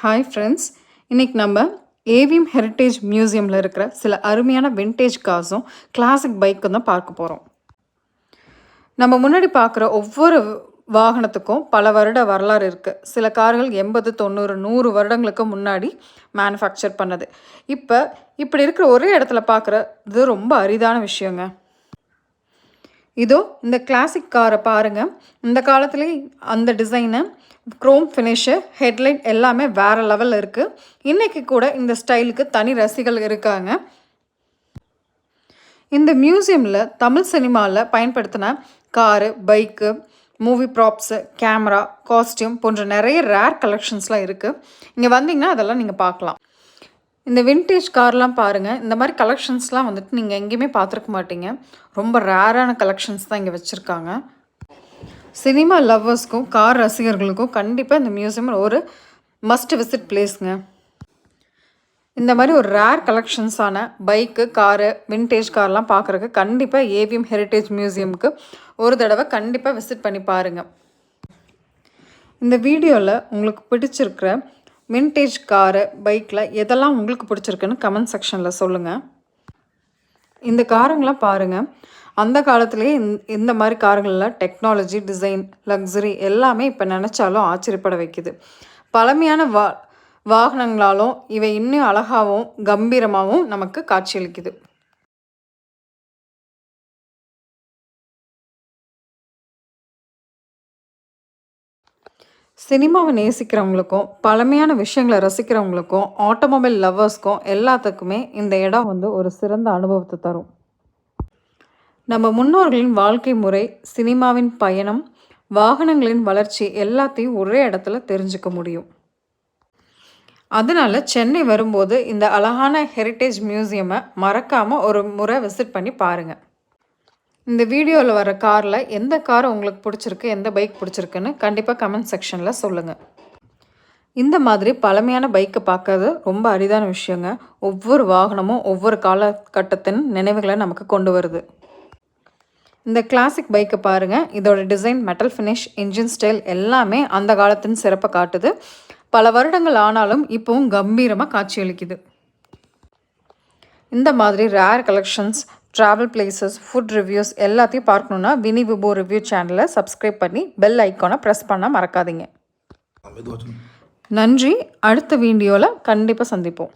Hi friends, இன்றைக்கி நம்ம AVM heritage மியூசியமில் இருக்கிற சில அருமையான விண்டேஜ் கார்ஸும் கிளாசிக் பைக்கும் தான் பார்க்க போகிறோம். நம்ம முன்னாடி பார்க்குற ஒவ்வொரு வாகனத்துக்கும் பல வருட வரலாறு இருக்குது. சில கார்கள் 80, 90, 100 வருடங்களுக்கு முன்னாடி மேனுஃபேக்சர் பண்ணது. இப்படி இருக்கிற ஒரே இடத்துல பார்க்குறது ரொம்ப அரிதான விஷயங்க. இதோ இந்த கிளாசிக் காரை பாருங்கள். இந்த காலத்துலேயே அந்த டிசைனு, க்ரோம் ஃபினிஷு, ஹெட்லைட் எல்லாமே வேறு லெவலில் இருக்குது. இன்றைக்கி கூட இந்த ஸ்டைலுக்கு தனி ரசிகர்கள் இருக்காங்க. இந்த மியூசியமில் தமிழ் சினிமாவில் பயன்படுத்தின car, bike, movie props, camera, costume போன்ற நிறைய ரேர் கலெக்ஷன்ஸ்லாம் இருக்குது. இங்கே வந்தீங்கன்னா அதெல்லாம் நீங்கள் பார்க்கலாம். இந்த விண்டேஜ் கார்லாம் பாருங்கள். இந்த மாதிரி கலெக்ஷன்ஸ்லாம் வந்துட்டு நீங்கள் எங்கேயுமே பார்த்துருக்க மாட்டீங்க. ரொம்ப ரேரான கலெக்ஷன்ஸ் தான் இங்கே வச்சுருக்காங்க. சினிமா லவ்வர்ஸ்க்கும் கார் ரசிகர்களுக்கும் கண்டிப்பாக இந்த மியூசியம் ஒரு மஸ்ட் விசிட் பிளேஸுங்க. இந்த மாதிரி ஒரு ரேர் கலெக்ஷன்ஸான பைக்கு, காரு, விண்டேஜ் கார்லாம் பார்க்குறக்கு கண்டிப்பாக ஏவிஎம் ஹெரிட்டேஜ் மியூசியமுக்கு ஒரு தடவை கண்டிப்பாக விசிட் பண்ணி பாருங்கள். இந்த வீடியோவில் உங்களுக்கு பிடிச்சிருக்கிற விண்டேஜ் காரு, பைக்கில் எதெல்லாம் உங்களுக்கு பிடிச்சிருக்குன்னு கமெண்ட் செக்ஷனில் சொல்லுங்கள். இந்த காருங்களாம் பாருங்கள். அந்த காலத்துலேயே இந்த மாதிரி காருங்களில் டெக்னாலஜி, டிசைன், லக்ஸரி எல்லாமே இப்போ நினச்சாலும் ஆச்சரியப்பட வைக்குது. பழமையான வாகனங்களாலும் இவை இன்னும் அழகாகவும் கம்பீரமாகவும் நமக்கு காட்சியளிக்குது. சினிமாவை நேசிக்கிறவங்களுக்கும் பழமையான விஷயங்களை ரசிக்கிறவங்களுக்கும் ஆட்டோமொபைல் லவ்வர்ஸ்க்கும் எல்லாத்துக்குமே இந்த இடம் ஒரு சிறந்த அனுபவத்தை தரும். நம்ம முன்னோர்களின் வாழ்க்கை முறை, சினிமாவின் பயணம், வாகனங்களின் வளர்ச்சி எல்லாத்தையும் ஒரே இடத்துல தெரிஞ்சுக்க முடியும். அதனால் சென்னை வரும்போது இந்த அழகான ஹெரிட்டேஜ் மியூசியமை மறக்காமல் ஒரு முறை விசிட் பண்ணி பாருங்கள். இந்த வீடியோவில் வர காரில் எந்த கார் உங்களுக்கு பிடிச்சிருக்கு, எந்த பைக் பிடிச்சிருக்குன்னு கண்டிப்பாக கமெண்ட் செக்ஷனில் சொல்லுங்கள். இந்த மாதிரி பழமையான பைக்கை பார்க்கறது ரொம்ப அரிதான விஷயங்க. ஒவ்வொரு வாகனமும் ஒவ்வொரு காலகட்டத்தின் நினைவுகளை நமக்கு கொண்டு வருது. இந்த கிளாசிக் பைக்கை பாருங்கள். இதோட design, metal finish, engine style எல்லாமே அந்த காலத்தின் சிறப்பை காட்டுது. பல வருடங்கள் ஆனாலும் இப்போவும் கம்பீரமாக காட்சியளிக்குது. இந்த மாதிரி rare collections, travel places, food reviews எல்லாத்தையும் பார்க்கணுன்னா வினி விபோ ரிவ்யூ சேனலை சப்ஸ்கிரைப் பண்ணி பெல் ஐக்கானை ப்ரெஸ் பண்ண மறக்காதீங்க. நன்றி. அடுத்த வீடியோவில் கண்டிப்பாக சந்திப்போம்.